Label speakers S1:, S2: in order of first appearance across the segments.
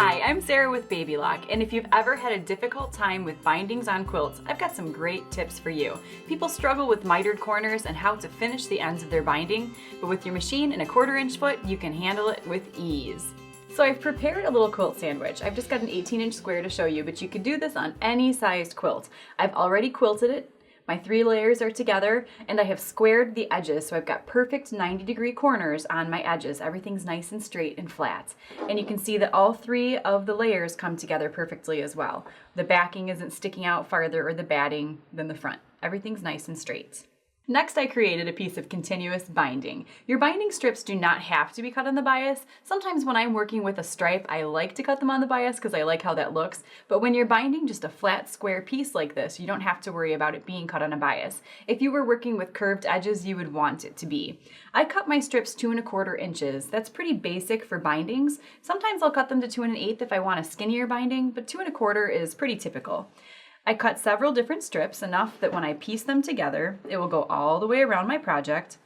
S1: Hi, I'm Sarah with Baby Lock, and if you've ever had a difficult time with bindings on quilts, I've got some great tips for you. People struggle with mitered corners and how to finish the ends of their binding, but with your machine and a 1/4 inch foot, you can handle it with ease. So I've prepared a little quilt sandwich. I've just got an 18-inch square to show you, but you could do this on any sized quilt. I've already quilted it. My 3 layers are together, and I have squared the edges, so I've got perfect 90-degree corners on my edges. Everything's nice and straight and flat. And you can see that all 3 of the layers come together perfectly as well. The backing isn't sticking out farther or the batting than the front. Everything's nice and straight. Next, I created a piece of continuous binding. Your binding strips do not have to be cut on the bias. Sometimes when I'm working with a stripe, I like to cut them on the bias because I like how that looks. But when you're binding just a flat square piece like this, you don't have to worry about it being cut on a bias. If you were working with curved edges, you would want it to be. I cut my strips 2 1/4 inches. That's pretty basic for bindings. Sometimes I'll cut them to 2 1/8 if I want a skinnier binding, but 2 1/4 is pretty typical. I cut several different strips, enough that when I piece them together, it will go all the way around my project.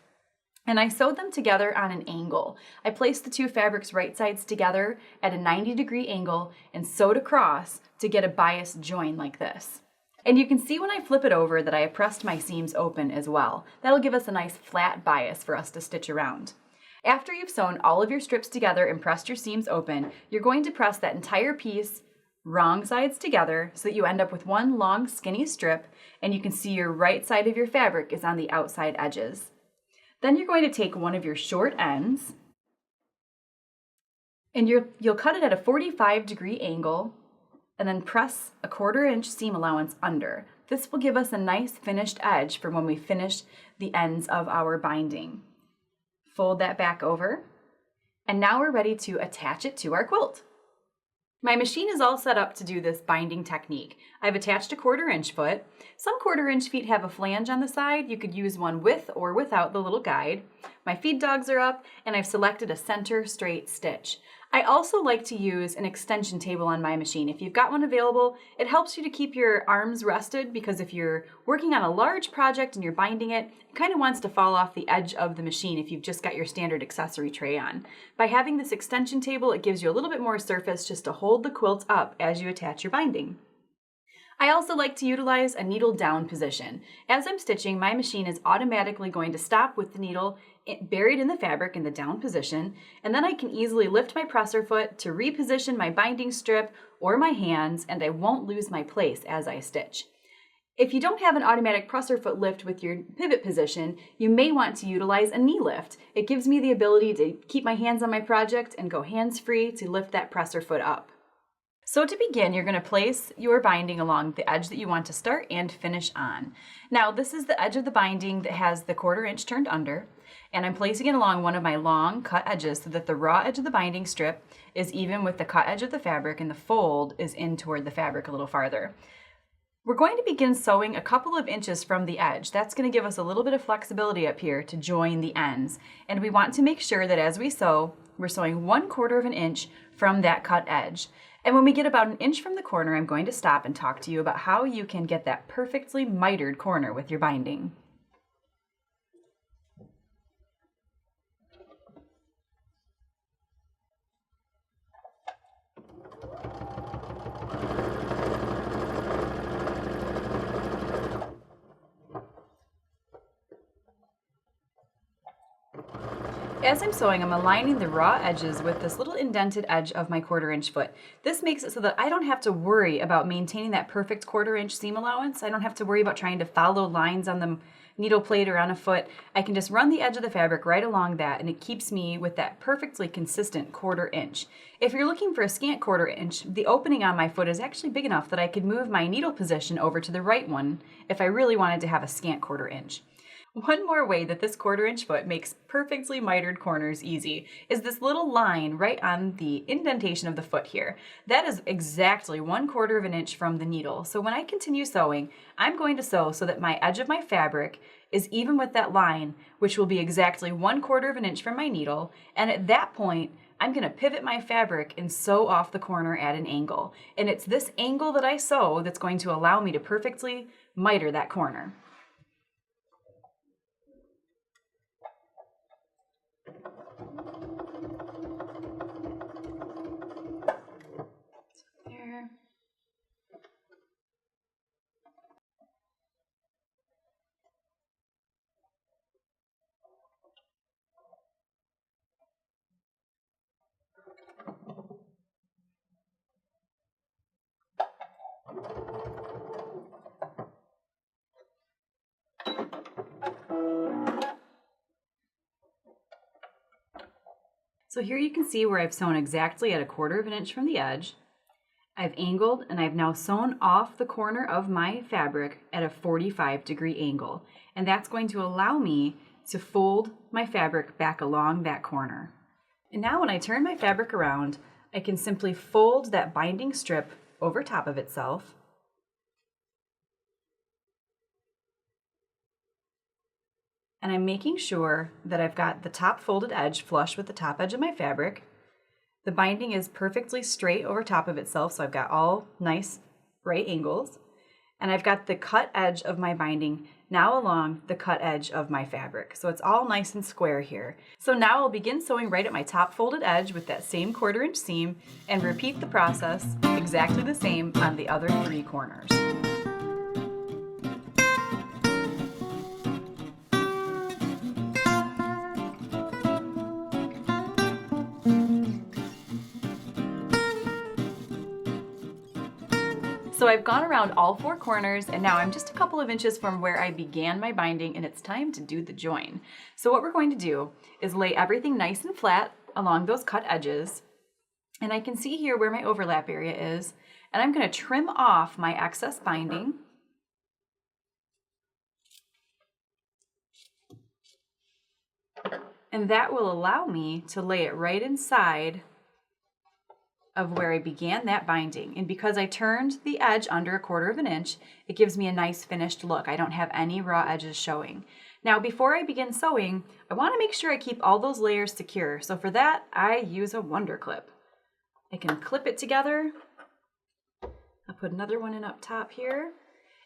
S1: And I sewed them together on an angle. I placed the 2 fabrics right sides together at a 90-degree angle and sewed across to get a bias join like this. And you can see when I flip it over that I pressed my seams open as well. That'll give us a nice flat bias for us to stitch around. After you've sewn all of your strips together and pressed your seams open, you're going to press that entire piece wrong sides together so that you end up with one long skinny strip, and you can see your right side of your fabric is on the outside edges. Then you're going to take one of your short ends and you'll cut it at a 45-degree angle and then press a 1/4 inch seam allowance under. This will give us a nice finished edge for when we finish the ends of our binding. Fold that back over, and now we're ready to attach it to our quilt. My machine is all set up to do this binding technique. I've attached a 1/4 inch foot. Some 1/4 inch feet have a flange on the side. You could use one with or without the little guide. My feed dogs are up, and I've selected a center straight stitch. I also like to use an extension table on my machine. If you've got one available, it helps you to keep your arms rested, because if you're working on a large project and you're binding it, it kind of wants to fall off the edge of the machine if you've just got your standard accessory tray on. By having this extension table, it gives you a little bit more surface just to hold the quilt up as you attach your binding. I also like to utilize a needle down position. As I'm stitching, my machine is automatically going to stop with the needle buried in the fabric in the down position, and then I can easily lift my presser foot to reposition my binding strip or my hands, and I won't lose my place as I stitch. If you don't have an automatic presser foot lift with your pivot position, you may want to utilize a knee lift. It gives me the ability to keep my hands on my project and go hands-free to lift that presser foot up. So to begin, you're going to place your binding along the edge that you want to start and finish on. Now, this is the edge of the binding that has the 1/4 inch turned under, and I'm placing it along one of my long cut edges so that the raw edge of the binding strip is even with the cut edge of the fabric, and the fold is in toward the fabric a little farther. We're going to begin sewing a couple of inches from the edge. That's going to give us a little bit of flexibility up here to join the ends. And we want to make sure that as we sew, we're sewing 1/4 inch from that cut edge. And when we get about an inch from the corner, I'm going to stop and talk to you about how you can get that perfectly mitered corner with your binding. As I'm sewing, I'm aligning the raw edges with this little indented edge of my 1/4 inch foot. This makes it so that I don't have to worry about maintaining that perfect 1/4 inch seam allowance. I don't have to worry about trying to follow lines on the needle plate or on a foot. I can just run the edge of the fabric right along that, and it keeps me with that perfectly consistent 1/4 inch. If you're looking for a scant 1/4 inch, the opening on my foot is actually big enough that I could move my needle position over to the right one if I really wanted to have a scant 1/4 inch. One more way that this 1/4 inch foot makes perfectly mitered corners easy is this little line right on the indentation of the foot here. That is exactly 1/4 inch from the needle. So when I continue sewing, I'm going to sew so that my edge of my fabric is even with that line, which will be exactly 1/4 inch from my needle. And at that point, I'm going to pivot my fabric and sew off the corner at an angle. And it's this angle that I sew that's going to allow me to perfectly miter that corner. So here you can see where I've sewn exactly at 1/4 inch from the edge. I've angled and I've now sewn off the corner of my fabric at a 45-degree angle. And that's going to allow me to fold my fabric back along that corner. And now when I turn my fabric around, I can simply fold that binding strip over top of itself. And I'm making sure that I've got the top folded edge flush with the top edge of my fabric. The binding is perfectly straight over top of itself, so I've got all nice right angles. And I've got the cut edge of my binding now along the cut edge of my fabric. So it's all nice and square here. So now I'll begin sewing right at my top folded edge with that same 1/4 inch seam and repeat the process exactly the same on the other 3 corners. So I've gone around all 4 corners and now I'm just a couple of inches from where I began my binding and it's time to do the join. So what we're going to do is lay everything nice and flat along those cut edges. And I can see here where my overlap area is. And I'm going to trim off my excess binding. And that will allow me to lay it right inside of where I began that binding. And because I turned the edge under 1/4 inch, it gives me a nice finished look. I don't have any raw edges showing. Now, before I begin sewing, I want to make sure I keep all those layers secure. So for that, I use a Wonder Clip. I can clip it together. I'll put another one in up top here.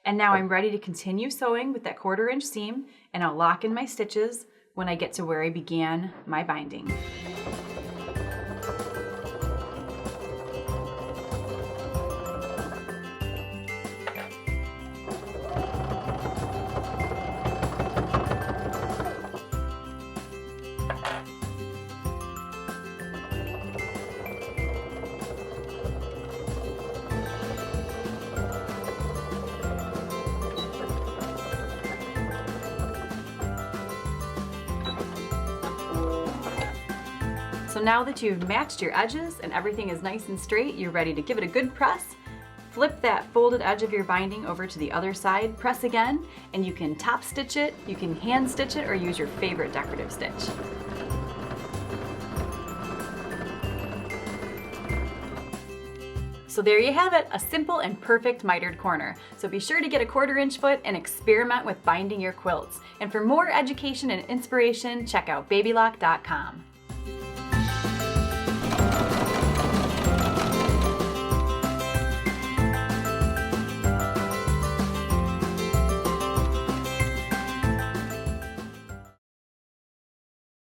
S1: And now I'm ready to continue sewing with that 1/4 inch seam, and I'll lock in my stitches when I get to where I began my binding. So now that you've matched your edges and everything is nice and straight, you're ready to give it a good press. Flip that folded edge of your binding over to the other side, press again, and you can top stitch it, you can hand stitch it, or use your favorite decorative stitch. So there you have it, a simple and perfect mitered corner. So be sure to get a 1/4 inch foot and experiment with binding your quilts. And for more education and inspiration, check out babylock.com.